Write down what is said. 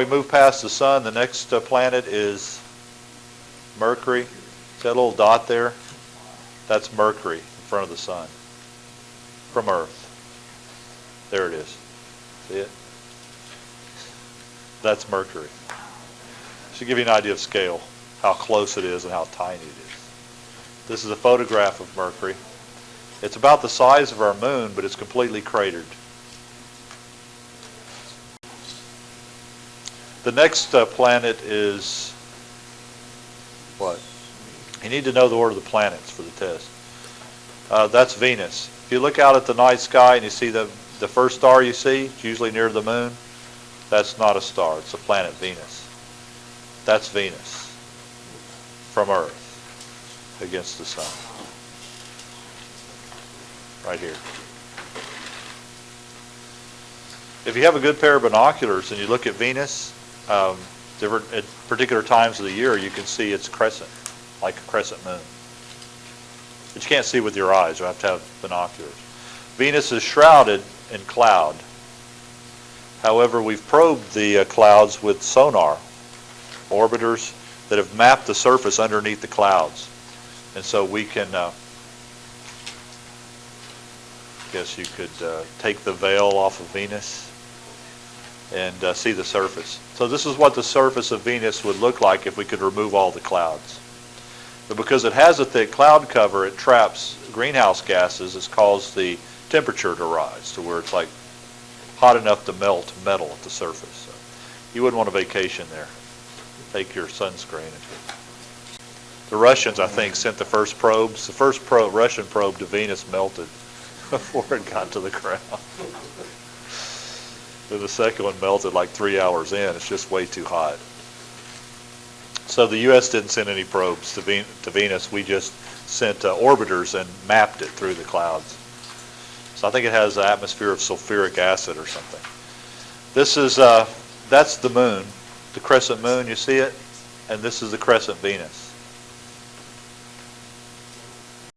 we move past the sun, the next planet is Mercury. See that little dot there? That's Mercury in front of the sun from Earth. There it is. See it? That's Mercury. Should give you an idea of scale, how close it is and how tiny it is. This is a photograph of Mercury. It's about the size of our moon, but it's completely cratered. The next planet is what? You need to know the order of the planets for the test. That's Venus. If you look out at the night sky and you see the first star you see, it's usually near the moon, that's not a star, it's the planet Venus. That's Venus from Earth against the sun. Right here. If you have a good pair of binoculars and you look at Venus, at particular times of the year, you can see its crescent, like a crescent moon. But you can't see with your eyes, you have to have binoculars. Venus is shrouded in cloud. However, we've probed the clouds with sonar, orbiters that have mapped the surface underneath the clouds. And so we can, guess you could take the veil off of Venus and see the surface. So this is what the surface of Venus would look like if we could remove all the clouds. But because it has a thick cloud cover, it traps greenhouse gases. It's caused the temperature to rise to where it's like hot enough to melt metal at the surface. So you wouldn't want a vacation there. Take your sunscreen. The Russians, I think, sent the first probes. The first Russian probe to Venus melted before it got to the ground. Then the second one melted like 3 hours in. It's just way too hot. So the U.S. didn't send any probes to Venus. We just sent orbiters and mapped it through the clouds. So I think it has an atmosphere of sulfuric acid or something. This is, that's the moon, the crescent moon, you see it? And this is the crescent Venus.